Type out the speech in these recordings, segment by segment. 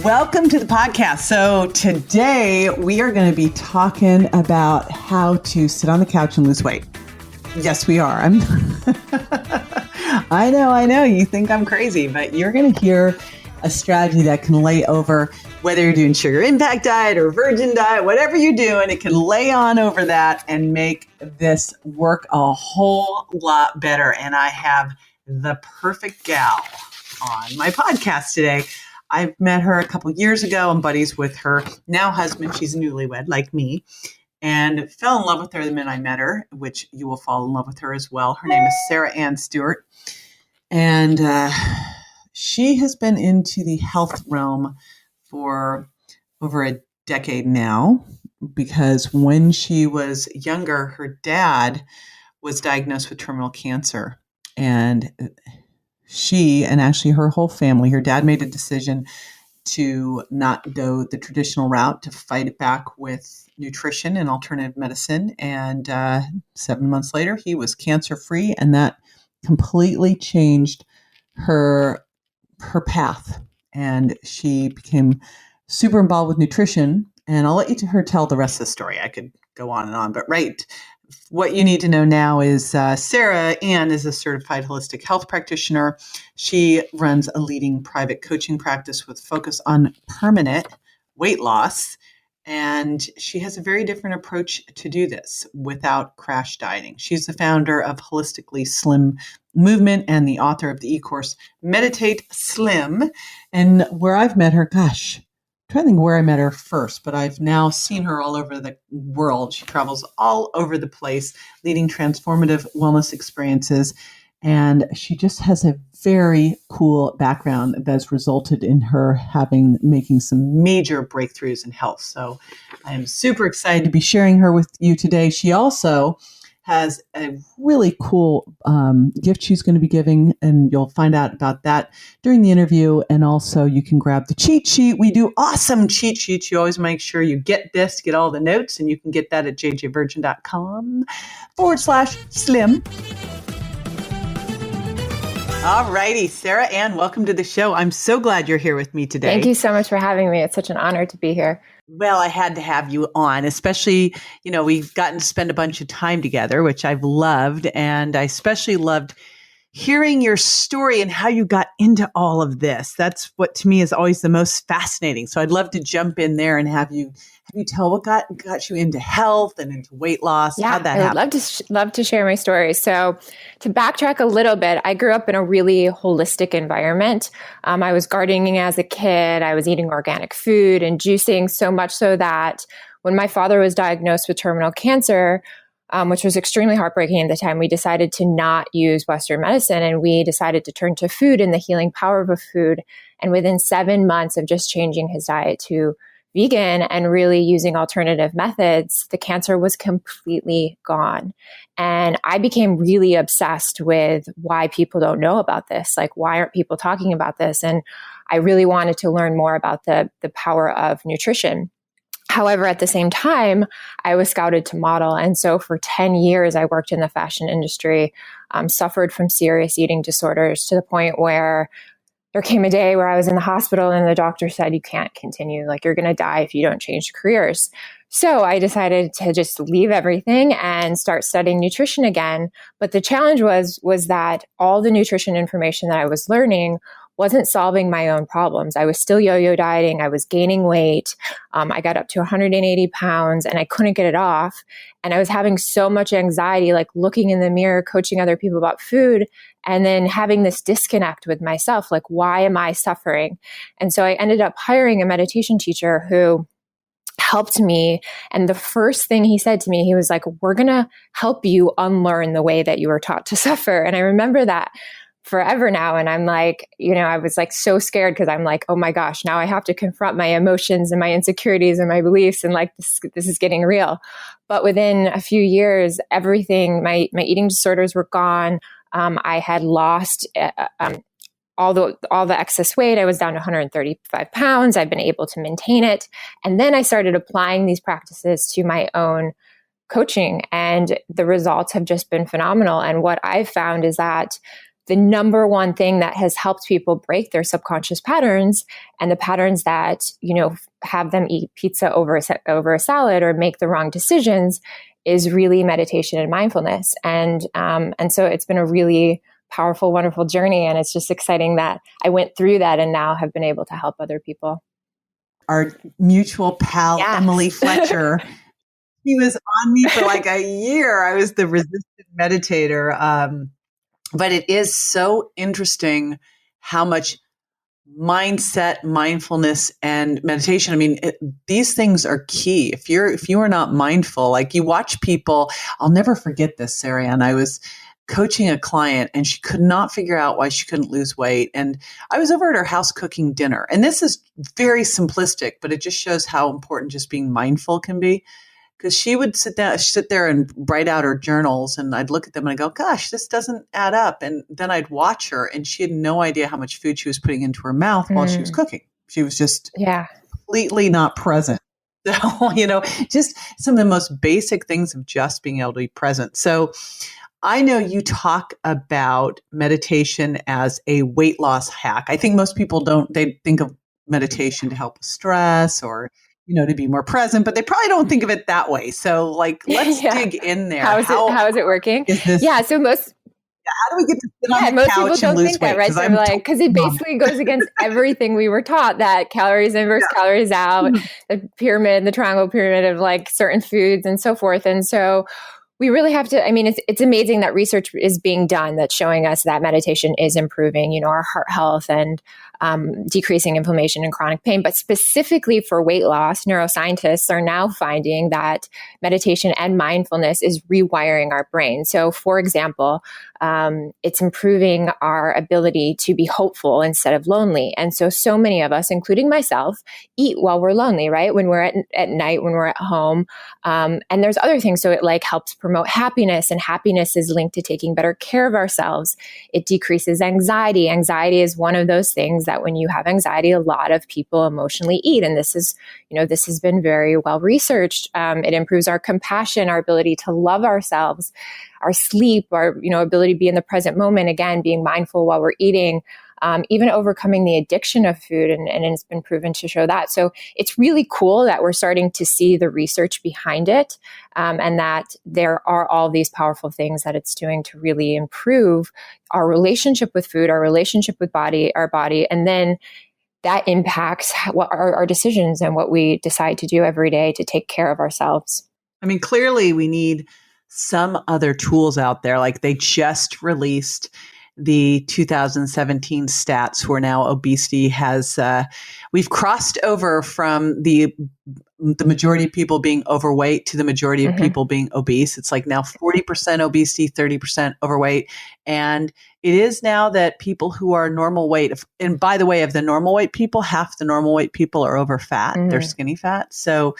Welcome to the podcast. So today we are going to be talking about how to sit on the couch and lose weight. Yes, we are. I know. You think I'm crazy, but you're going to hear a strategy that can lay over whether you're doing sugar impact diet or virgin diet, whatever you're doing, it can lay on over that and make this work a whole lot better. And I have the perfect gal on my podcast today. I've met her a couple years ago. I'm buddies with her now husband. She's a newlywed like me, and fell in love with her the minute I met her, which you will fall in love with her as well. Her name is Sarah Anne Stewart. And she has been into the health realm for over a decade now, because when she was younger, her dad was diagnosed with terminal cancer. And she, and actually her whole family, her dad made a decision to not go the traditional route, to fight it back with nutrition and alternative medicine. And 7 months later, he was cancer-free, and that completely changed her path. And she became super involved with nutrition. And I'll let her tell the rest of the story. I could go on and on, but what you need to know now is Sarah Anne is a certified holistic health practitioner. She runs a leading private coaching practice with focus on permanent weight loss. And she has a very different approach to do this without crash dieting. She's the founder of Holistically Slim Movement and the author of the e-course Meditate Slim. And where I've met her, I'm trying to think where I met her first, but I've now seen her all over the world. She travels all over the place, leading transformative wellness experiences. And she just has a very cool background that's resulted in her making some major breakthroughs in health. So I am super excited to be sharing her with you today. She also has a really cool gift she's going to be giving, and you'll find out about that during the interview. And also you can grab the cheat sheet. We do awesome cheat sheets. You always make sure you get all the notes, and you can get that at jjvirgin.com/slim. All righty, Sarah Anne, welcome to the show. I'm so glad you're here with me today. Thank you so much for having me. It's such an honor to be here. Well, I had to have you on, especially, we've gotten to spend a bunch of time together, which I've loved. And I especially loved hearing your story and how you got into all of this. That's what to me is always the most fascinating. So I'd love to jump in there and have you tell what got you into health and into weight loss. Yeah, How'd that happen? I would love to share my story. So to backtrack a little bit, I grew up in a really holistic environment. I was gardening as a kid. I was eating organic food and juicing, so much so that when my father was diagnosed with terminal cancer, which was extremely heartbreaking at the time, we decided to not use Western medicine, and we decided to turn to food and the healing power of a food. And within 7 months of just changing his diet to vegan and really using alternative methods, the cancer was completely gone. And I became really obsessed with why people don't know about this. Like, why aren't people talking about this? And I really wanted to learn more about the power of nutrition. However, at the same time, I was scouted to model. And so for 10 years, I worked in the fashion industry, suffered from serious eating disorders to the point where there came a day where I was in the hospital and the doctor said, you can't continue, like you're going to die if you don't change careers. So I decided to just leave everything and start studying nutrition again. But the challenge was that all the nutrition information that I was learning wasn't solving my own problems. I was still yo-yo dieting. I was gaining weight. I got up to 180 pounds and I couldn't get it off. And I was having so much anxiety, like looking in the mirror, coaching other people about food, and then having this disconnect with myself. Like, why am I suffering? And so I ended up hiring a meditation teacher who helped me. And the first thing he said to me, he was like, we're going to help you unlearn the way that you were taught to suffer. And I remember that forever now. And I'm like, I was like so scared because I'm like, oh my gosh, now I have to confront my emotions and my insecurities and my beliefs. And like, this is getting real. But within a few years, everything, my eating disorders were gone. I had lost all the excess weight. I was down to 135 pounds. I've been able to maintain it. And then I started applying these practices to my own coaching, and the results have just been phenomenal. And what I've found is that the number one thing that has helped people break their subconscious patterns and the patterns that, have them eat pizza over a salad or make the wrong decisions is really meditation and mindfulness. And so it's been a really powerful, wonderful journey. And it's just exciting that I went through that and now have been able to help other people. Our mutual pal, Yes. Emily Fletcher, she was on me for like a year. I was the resistant meditator. But it is so interesting how much mindset, mindfulness, and meditation. I mean, these things are key. If you are not mindful, like you watch people, I'll never forget this, Sarah Anne. I was coaching a client and she could not figure out why she couldn't lose weight. And I was over at her house cooking dinner. And this is very simplistic, but it just shows how important just being mindful can be. Because she would sit there and write out her journals, and I'd look at them and I'd go, gosh, this doesn't add up. And then I'd watch her, and she had no idea how much food she was putting into her mouth while she was cooking. She was just completely not present. So, just some of the most basic things of just being able to be present. So I know you talk about meditation as a weight loss hack. I think most people they think of meditation to help with stress or to be more present, but they probably don't think of it that way. So let's dig in there. How is it working? So how do we get to sit on the couch and lose weight? Right? So because it basically goes against everything we were taught, that calories in versus calories out, the triangle pyramid of certain foods and so forth. And so we really have to, it's amazing that research is being done that's showing us that meditation is improving, our heart health and decreasing inflammation and chronic pain. But specifically for weight loss, neuroscientists are now finding that meditation and mindfulness is rewiring our brain. So for example, it's improving our ability to be hopeful instead of lonely. And so many of us, including myself, eat while we're lonely, right? When we're at night, when we're at home. And there's other things. So it helps promote happiness, and happiness is linked to taking better care of ourselves. It decreases anxiety. Anxiety is one of those things that when you have anxiety, a lot of people emotionally eat. And this has been very well researched. It improves our compassion, our ability to love ourselves, our sleep, our, ability to be in the present moment, again, being mindful while we're eating, even overcoming the addiction of food. And it's been proven to show that. So it's really cool that we're starting to see the research behind it, and that there are all these powerful things that it's doing to really improve our relationship with food, our relationship with our body. And then that impacts what our decisions and what we decide to do every day to take care of ourselves. Clearly we need some other tools out there. Like they just released the 2017 stats where now obesity has, we've crossed over from the majority of people being overweight to the majority of people being obese. It's now 40% obesity, 30% overweight. And it is now that people who are normal weight, and by the way, of the normal weight people, half the normal weight people are over fat. They're skinny fat. So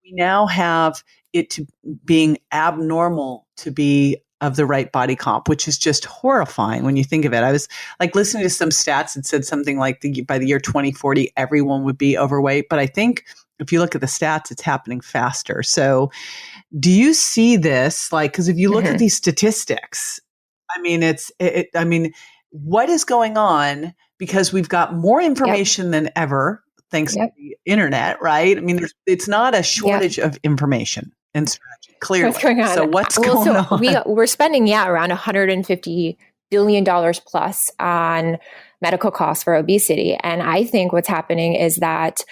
we now have it to being abnormal to be of the right body comp, which is just horrifying when you think of it. I was listening to some stats that said something like by the year 2040, everyone would be overweight. But I think if you look at the stats, it's happening faster. So do you see this? Because if you look at these statistics, what is going on? Because we've got more information than ever, thanks to the internet, right? It's not a shortage of information and strategy, clearly. What's going on? So what's going on? We're spending, around $150 billion plus on medical costs for obesity. And I think what's happening is that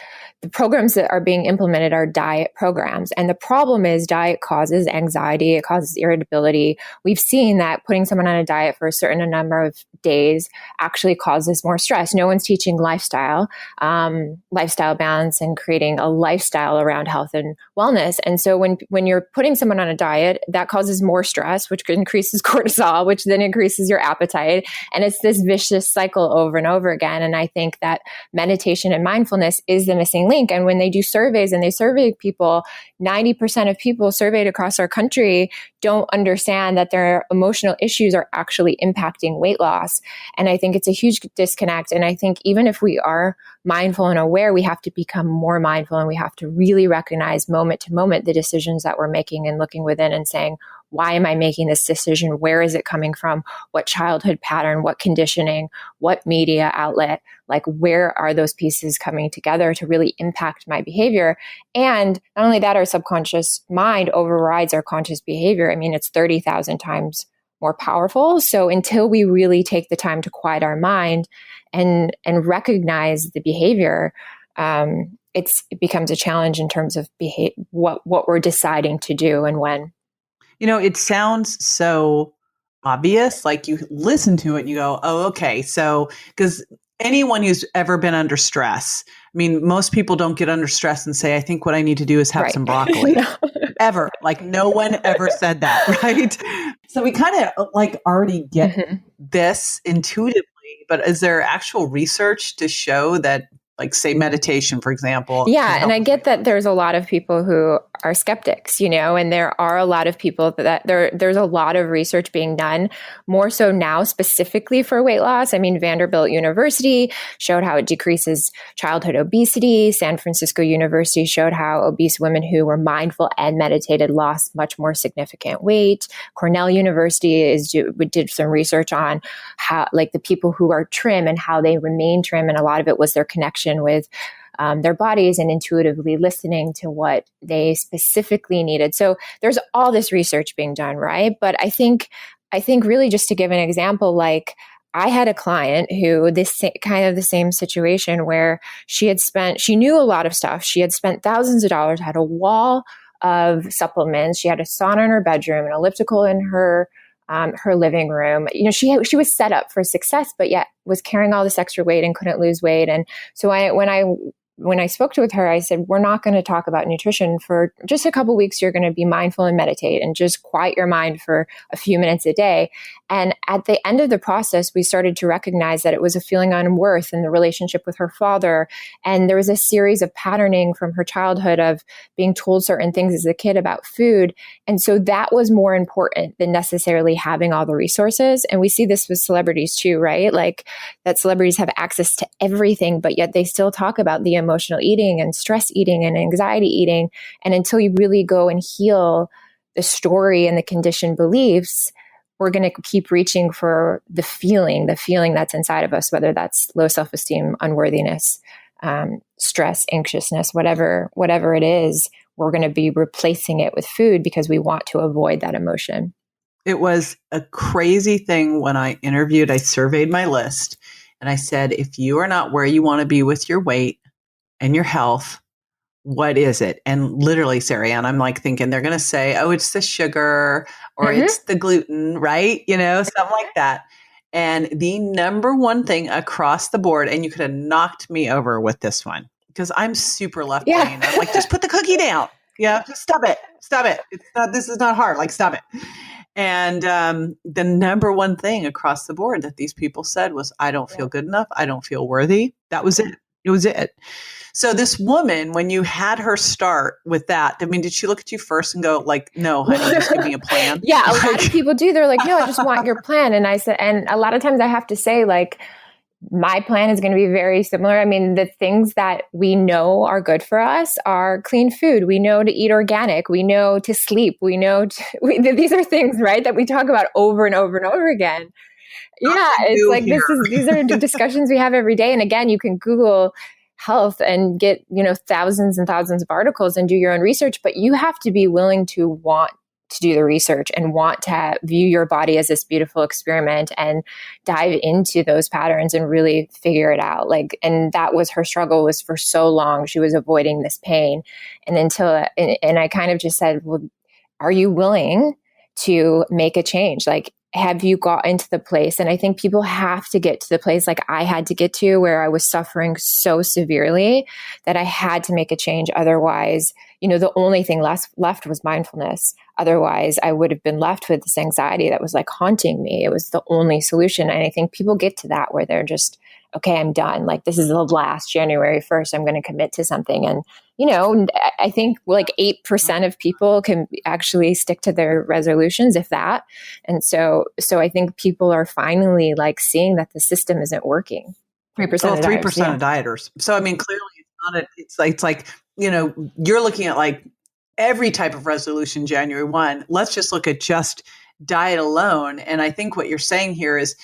the programs that are being implemented are diet programs. And the problem is diet causes anxiety. It causes irritability. We've seen that putting someone on a diet for a certain number of days actually causes more stress. No one's teaching lifestyle balance and creating a lifestyle around health and wellness. And so when you're putting someone on a diet, that causes more stress, which increases cortisol, which then increases your appetite. And it's this vicious cycle over and over again. And I think that meditation and mindfulness is the missing link. And when they do surveys and they survey people, 90% of people surveyed across our country don't understand that their emotional issues are actually impacting weight loss. And I think it's a huge disconnect. And I think even if we are mindful and aware, we have to become more mindful, and we have to really recognize moment to moment the decisions that we're making and looking within and saying, why am I making this decision? Where is it coming from? What childhood pattern, what conditioning, what media outlet, like where are those pieces coming together to really impact my behavior? And not only that, our subconscious mind overrides our conscious behavior. I mean, it's 30,000 times more powerful. So until we really take the time to quiet our mind and recognize the behavior, it becomes a challenge in terms of what we're deciding to do and when. It sounds so obvious. Like you listen to it and you go, oh, okay. So, because anyone who's ever been under stress, I mean, most people don't get under stress and say, I think what I need to do is have some broccoli. No. Ever. Like no one ever said that, right? So we kind of like already get this intuitively, but is there actual research to show that, like say meditation, for example? Yeah. And I get that there's a lot of people who are skeptics, and there are a lot of people that there's a lot of research being done, more so now specifically for weight loss. I mean, Vanderbilt University showed how it decreases childhood obesity. San Francisco University showed how obese women who were mindful and meditated lost much more significant weight. Cornell University did some research on how, like the people who are trim and how they remain trim. And a lot of it was their connection with their bodies and intuitively listening to what they specifically needed. So there's all this research being done, right? But I think really just to give an example, like I had a client who kind of the same situation where she knew a lot of stuff. She had spent thousands of dollars, had a wall of supplements. She had a sauna in her bedroom, an elliptical in her living room. She was set up for success, but yet was carrying all this extra weight and couldn't lose weight. And so when I spoke with her, I said, we're not going to talk about nutrition for just a couple of weeks. You're going to be mindful and meditate and just quiet your mind for a few minutes a day. And at the end of the process, we started to recognize that it was a feeling of unworth in the relationship with her father. And there was a series of patterning from her childhood of being told certain things as a kid about food. And so that was more important than necessarily having all the resources. And we see this with celebrities too, right? Like that celebrities have access to everything, but yet they still talk about the emotional eating and stress eating and anxiety eating. And until you really go and heal the story and the conditioned beliefs, we're going to keep reaching for the feeling that's inside of us, whether that's low self-esteem, unworthiness, stress, anxiousness, whatever it is, we're going to be replacing it with food because we want to avoid that emotion. It was a crazy thing when I surveyed my list and I said, if you are not where you want to be with your weight and your health, what is it? And literally, Sarah Anne, I'm like thinking they're going to say, oh, it's the sugar or it's the gluten, right? Something like that. And the number one thing across the board, and you could have knocked me over with this one because I'm super left brain. Yeah. I'm like, just put the cookie down. Yeah, just stop it. This is not hard. Like, stop it. And the number one thing across the board that these people said was, I don't feel good enough. I don't feel worthy. That was it. It was it. So this woman, when you had her start with that, I mean, did she look at you first and go like, no, honey, just give me a plan? Yeah, a lot of people do. They're like, no, I just want your plan. And I said, and a lot of times I have to say like, my plan is going to be very similar. I mean, the things that we know are good for us are clean food. We know to eat organic. We know to sleep. We know these are things, right, that we talk about over and over and over again. Yeah, it's like these are discussions we have every day. And again, you can Google health and get, thousands and thousands of articles and do your own research, but you have to be willing to want to do the research and want to view your body as this beautiful experiment and dive into those patterns and really figure it out. And that was her struggle, was for so long, she was avoiding this pain. And and I kind of just said, well, are you willing to make a change? Like, have you gotten to the place? And I think people have to get to the place like I had to get to, where I was suffering so severely that I had to make a change. Otherwise, the only thing left was mindfulness. Otherwise, I would have been left with this anxiety that was like haunting me. It was the only solution. And I think people get to that where they're just, okay, I'm done. Like, this is the last January 1st, I'm going to commit to something. And, I think like 8% of people can actually stick to their resolutions, if that. And so I think people are finally like seeing that the system isn't working. 3% of 3% of dieters. So, I mean, clearly it's like, you're looking at like every type of resolution January 1. Let's just look at just diet alone. And I think what you're saying here is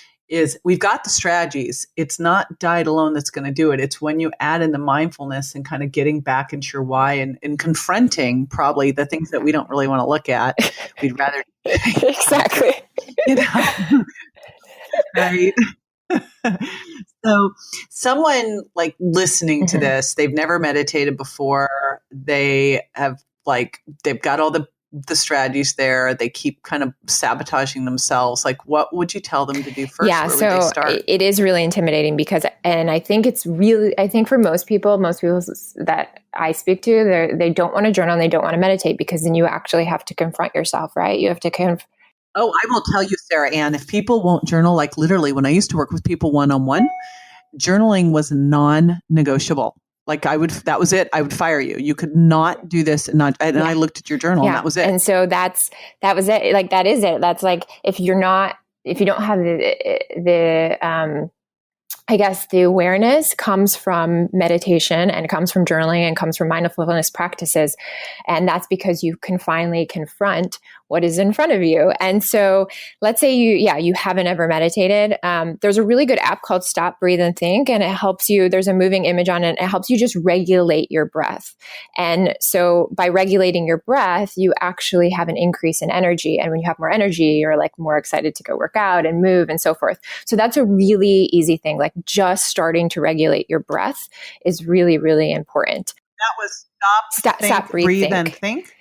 we've got the strategies. It's not diet alone that's going to do it. It's when you add in the mindfulness and kind of getting back into your why and confronting probably the things that we don't really want to look at. We'd rather exactly. Right. So someone like listening to this, they've never meditated before. They've got all the strategies there. They keep kind of sabotaging themselves. Like, what would you tell them to do first? Yeah, Where would they start? It is really intimidating because, and I think for most people that I speak to, they don't want to journal and they don't want to meditate because then you actually have to confront yourself, right? You have to Oh, I will tell you, Sarah Anne, if people won't journal, like literally when I used to work with people one-on-one, journaling was non-negotiable. Like that was it. I would fire you. You could not do this and I looked at your journal and that was it. And so that was it. Like, that is it. That's like, if you don't have I guess the awareness comes from meditation and comes from journaling and comes from mindfulness practices. And that's because you can finally confront what is in front of you. And so let's say you haven't ever meditated. There's a really good app called Stop, Breathe, and Think. And it helps you, there's a moving image on it. It helps you just regulate your breath. And so by regulating your breath, you actually have an increase in energy. And when you have more energy, you're like more excited to go work out and move and so forth. So that's a really easy thing. Like, just starting to regulate your breath is really, really important. That was stop, breathe, and think.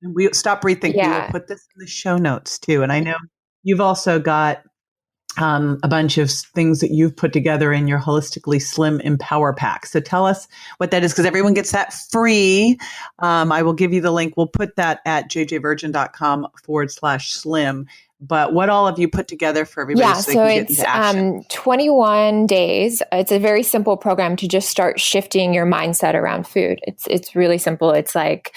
And we stop, breathe, think. Yeah. We will put this in the show notes too. And I know you've also got a bunch of things that you've put together in your Holistically Slim Empower Pack. So tell us what that is, because everyone gets that free. I will give you the link. We'll put that at jjvirgin.com/slim. But what all have you put together for everybody so they can get into action? It's 21 days. It's a very simple program to just start shifting your mindset around food. It's really simple. It's like,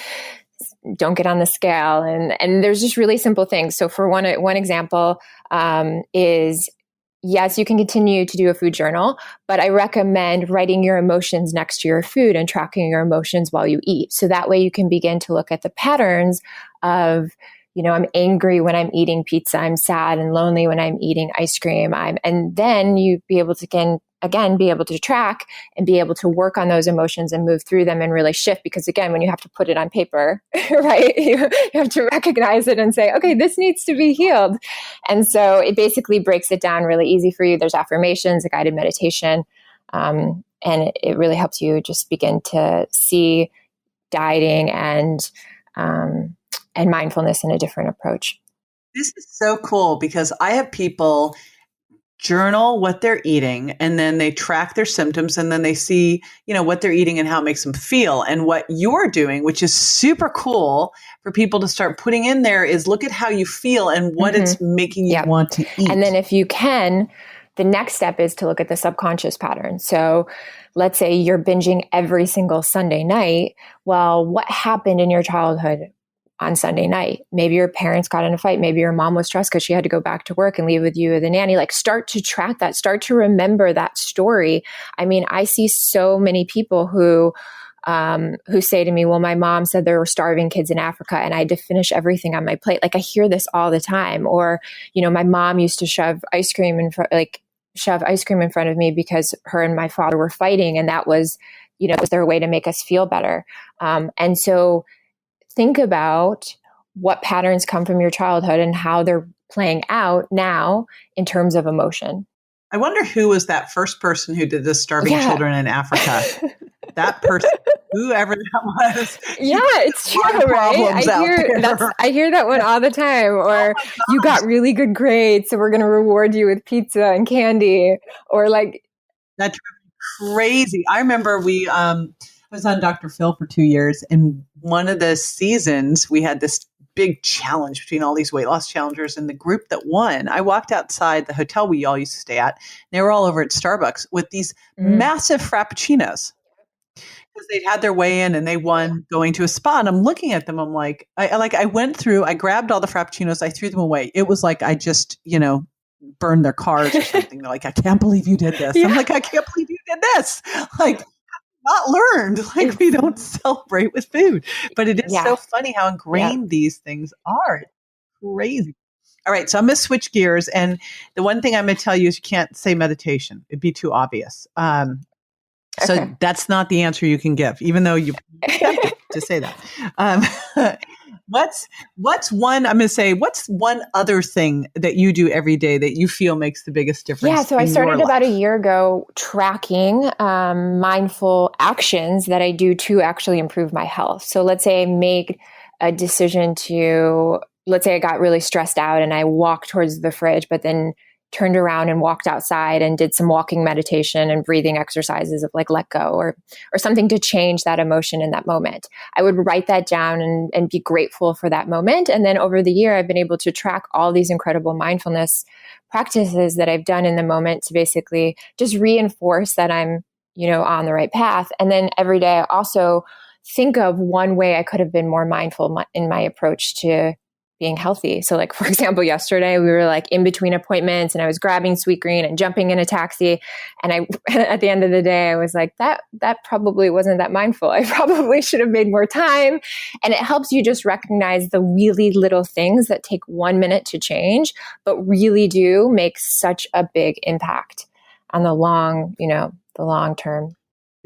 don't get on the scale. And there's just really simple things. So for one example is, yes, you can continue to do a food journal, but I recommend writing your emotions next to your food and tracking your emotions while you eat. So that way you can begin to look at the patterns of, I'm angry when I'm eating pizza. I'm sad and lonely when I'm eating ice cream. And then you be able to be able to track and be able to work on those emotions and move through them and really shift. Because again, when you have to put it on paper, right, you have to recognize it and say, okay, this needs to be healed. And so it basically breaks it down really easy for you. There's affirmations, a guided meditation, and it really helps you just begin to see dieting and mindfulness in a different approach. This is so cool because I have people journal what they're eating and then they track their symptoms and then they see, what they're eating and how it makes them feel. And what you're doing, which is super cool for people to start putting in there, is look at how you feel and what it's making you want to eat. And then if you can, the next step is to look at the subconscious pattern. So let's say you're binging every single Sunday night. Well, what happened in your childhood on Sunday night? Maybe your parents got in a fight. Maybe your mom was stressed because she had to go back to work and leave with you or the nanny. Like, start to track that, start to remember that story. I mean, I see so many people who say to me, well, my mom said there were starving kids in Africa and I had to finish everything on my plate. Like, I hear this all the time. Or, my mom used to shove ice cream in front of me because her and my father were fighting. And that was, was their way to make us feel better. And so think about what patterns come from your childhood and how they're playing out now in terms of emotion. I wonder who was that first person who did this starving children in Africa. That person, whoever that was. Yeah, it's true, right? I hear that one all the time. Or you got really good grades, so we're going to reward you with pizza and candy. Or like, that's crazy. I remember I was on Dr. Phil for 2 years, and one of the seasons we had this big challenge between all these weight loss challengers, and the group that won, I walked outside the hotel we all used to stay at. They were all over at Starbucks with these massive frappuccinos because they'd had their weigh in and they won going to a spa. And I'm looking at them. I'm like, I went through, I grabbed all the frappuccinos, I threw them away. It was like I just, burned their cars or something. They're like, I can't believe you did this. I'm like, I can't believe you did this. Like, not learned. Like we don't celebrate with food. But it is so Yeah. funny how Yeah. ingrained these things are. It's crazy. All right, so I'm going to switch gears. And the one thing I'm going to tell you is you can't say meditation. It'd be too obvious. So Okay. that's not the answer you can give, even though you're tempted to say that. Um, what's one, I'm going to say, what's one other thing that you do every day that you feel makes the biggest difference? Yeah, so I started about a year ago tracking mindful actions that I do to actually improve my health. So let's say I make a decision to, let's say I got really stressed out and I walked towards the fridge, but then turned around and walked outside and did some walking meditation and breathing exercises of like let go or something to change that emotion in that moment. I would write that down and be grateful for that moment. And then over the year, I've been able to track all these incredible mindfulness practices that I've done in the moment to basically just reinforce that I'm, on the right path. And then every day I also think of one way I could have been more mindful in my approach to being healthy. So like, for example, yesterday we were like in between appointments and I was grabbing Sweetgreen and jumping in a taxi. And I, at the end of the day, I was like, that probably wasn't that mindful. I probably should have made more time. And it helps you just recognize the really little things that take 1 minute to change, but really do make such a big impact on the long term.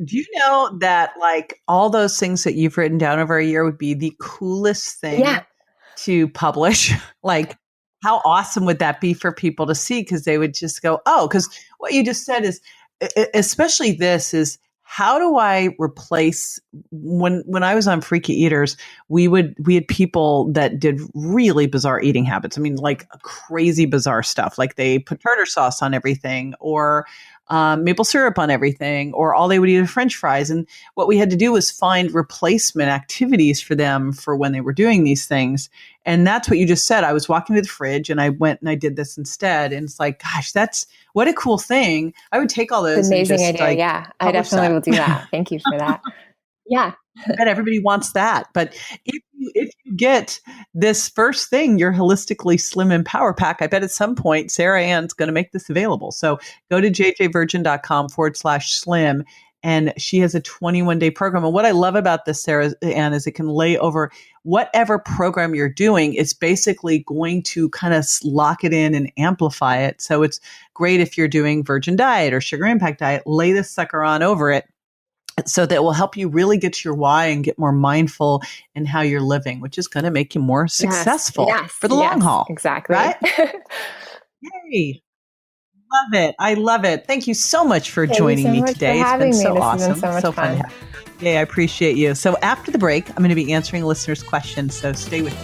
Do you know that like all those things that you've written down over a year would be the coolest thing to publish? Like, how awesome would that be for people to see? Because they would just go, oh, because what you just said is, especially this is, how do I replace when I was on Freaky Eaters, we had people that did really bizarre eating habits. I mean, like crazy bizarre stuff. Like they put tartar sauce on everything or maple syrup on everything, or all they would eat are French fries. And what we had to do was find replacement activities for them for when they were doing these things. And that's what you just said. I was walking to the fridge and I went and I did this instead. And it's like, gosh, what a cool thing. I would take all those. It's an amazing idea. Like, yeah, I definitely will do that. Thank you for that. Yeah. I bet everybody wants that. But if you get this first thing, your Holistically Slim and Power Pack, I bet at some point Sarah Ann's going to make this available. So go to jjvirgin.com/slim. And she has a 21-day program. And what I love about this, Sarah Anne, is it can lay over whatever program you're doing. It's basically going to kind of lock it in and amplify it. So it's great if you're doing Virgin Diet or Sugar Impact Diet, lay this sucker on over it. So that will help you really get to your why and get more mindful in how you're living, which is going to make you more successful for the long haul. Exactly. Right? Yay. Love it. I love it. Thank you so much for joining me today. It's been so awesome. This has been so much fun. Yay, I appreciate you. So after the break, I'm going to be answering listeners' questions. So stay with me.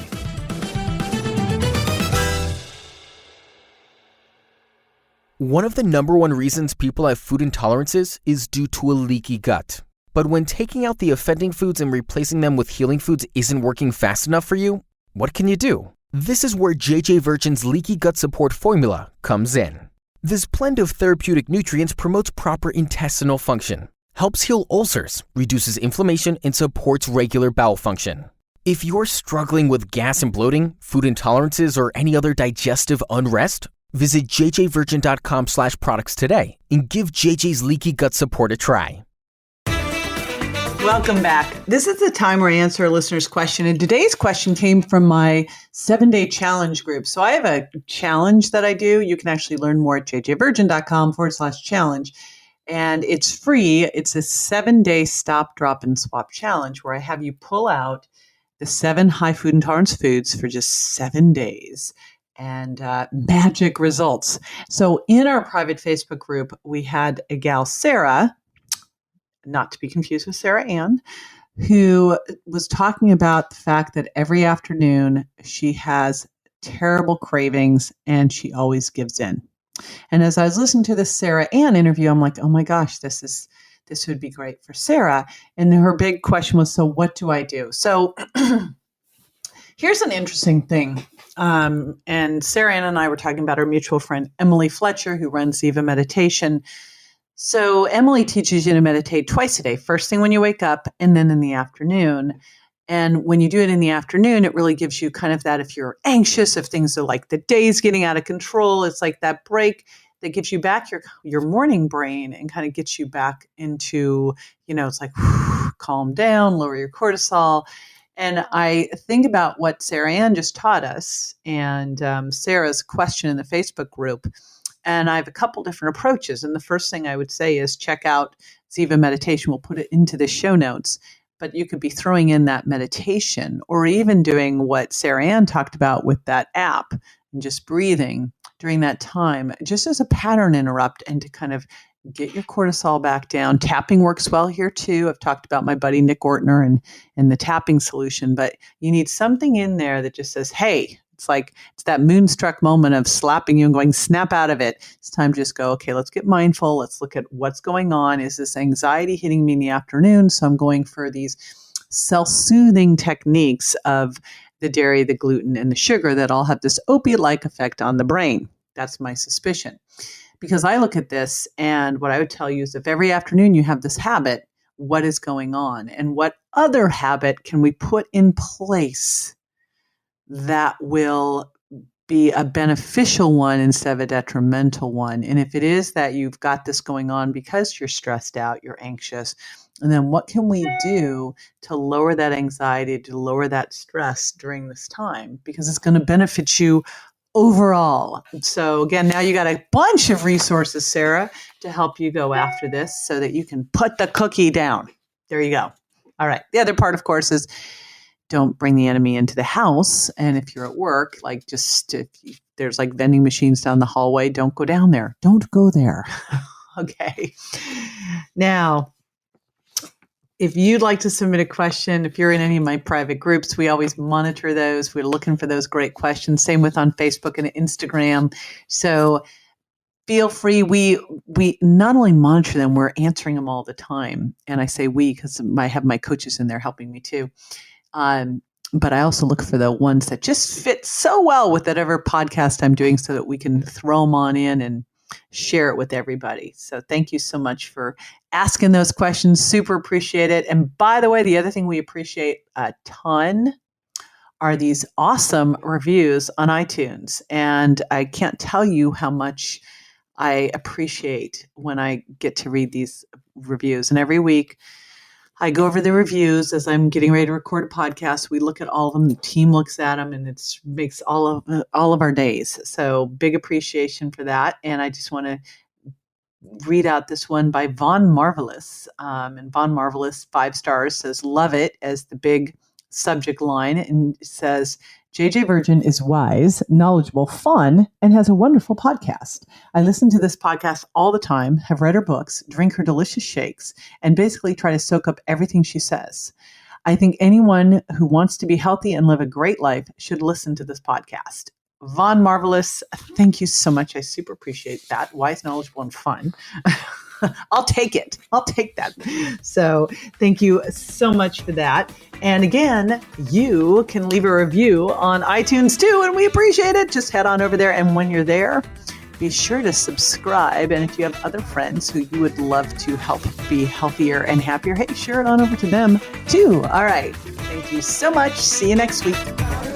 One of the number one reasons people have food intolerances is due to a leaky gut. But when taking out the offending foods and replacing them with healing foods isn't working fast enough for you, what can you do? This is where JJ Virgin's Leaky Gut Support Formula comes in. This blend of therapeutic nutrients promotes proper intestinal function, helps heal ulcers, reduces inflammation, and supports regular bowel function. If you're struggling with gas and bloating, food intolerances, or any other digestive unrest, visit jjvirgin.com/products today and give JJ's Leaky Gut Support a try. Welcome back. This is the time where I answer a listener's question. And today's question came from my 7-day challenge group. So I have a challenge that I do. You can actually learn more at jjvirgin.com/challenge. And it's free. It's a 7-day stop, drop, and swap challenge where I have you pull out the 7 high food intolerance foods for just 7 days. And magic results. So in our private Facebook group, we had a gal, Sarah, not to be confused with Sarah Anne, who was talking about the fact that every afternoon she has terrible cravings and she always gives in. And as I was listening to this Sarah Anne interview, I'm like, oh my gosh, this would be great for Sarah. And her big question was, so what do I do? So here's an interesting thing. And Sarah Anne and I were talking about our mutual friend, Emily Fletcher, who runs Ziva Meditation. So Emily teaches you to meditate twice a day, first thing when you wake up and then in the afternoon. And when you do it in the afternoon, it really gives you kind of that, if you're anxious, if things are like the day's getting out of control, it's like that break that gives you back your morning brain and kind of gets you back into, it's like calm down, lower your cortisol. And I think about what Sarah Anne just taught us and Sarah's question in the Facebook group. And I have a couple different approaches. And the first thing I would say is check out Ziva Meditation. We'll put it into the show notes. But you could be throwing in that meditation or even doing what Sarah Anne talked about with that app and just breathing during that time, just as a pattern interrupt and to kind of get your cortisol back down. Tapping works well here too. I've talked about my buddy Nick Ortner and the tapping solution, but you need something in there that just says, hey, it's that moonstruck moment of slapping you and going, snap out of it. It's time to just go, okay, let's get mindful. Let's look at what's going on. Is this anxiety hitting me in the afternoon? So I'm going for these self-soothing techniques of the dairy, the gluten, and the sugar that all have this opiate-like effect on the brain. That's my suspicion. Because I look at this and what I would tell you is if every afternoon you have this habit, what is going on? And what other habit can we put in place that will be a beneficial one instead of a detrimental one? And if it is that you've got this going on because you're stressed out, you're anxious, and then what can we do to lower that anxiety, to lower that stress during this time? Because it's going to benefit you overall. So again, now you got a bunch of resources, Sarah, to help you go after this so that you can put the cookie down. There you go. All right. The other part, of course, is don't bring the enemy into the house. And if you're at work, if there's vending machines down the hallway, don't go down there. Don't go there. Okay. Now, if you'd like to submit a question, if you're in any of my private groups, we always monitor those. We're looking for those great questions. Same with on Facebook and Instagram. So feel free. We not only monitor them, we're answering them all the time. And I say we because I have my coaches in there helping me too. But I also look for the ones that just fit so well with whatever podcast I'm doing so that we can throw them on in and share it with everybody. So thank you so much for asking those questions. Super appreciate it. And by the way, the other thing we appreciate a ton are these awesome reviews on iTunes. And I can't tell you how much I appreciate when I get to read these reviews. And every week I go over the reviews as I'm getting ready to record a podcast. We look at all of them. The team looks at them, and it makes all of our days. So big appreciation for that. And I just want to read out this one by Von Marvelous. And Von Marvelous, 5 stars, says, love it as the big subject line. And it says, JJ Virgin is wise, knowledgeable, fun, and has a wonderful podcast. I listen to this podcast all the time, have read her books, drink her delicious shakes, and basically try to soak up everything she says. I think anyone who wants to be healthy and live a great life should listen to this podcast. Von Marvelous, thank you so much. I super appreciate that. Wise, knowledgeable, and fun. I'll take it. I'll take that. So thank you so much for that. And again, you can leave a review on iTunes too, and we appreciate it. Just head on over there. And when you're there, be sure to subscribe. And if you have other friends who you would love to help be healthier and happier, hey, share it on over to them too. All right. Thank you so much. See you next week.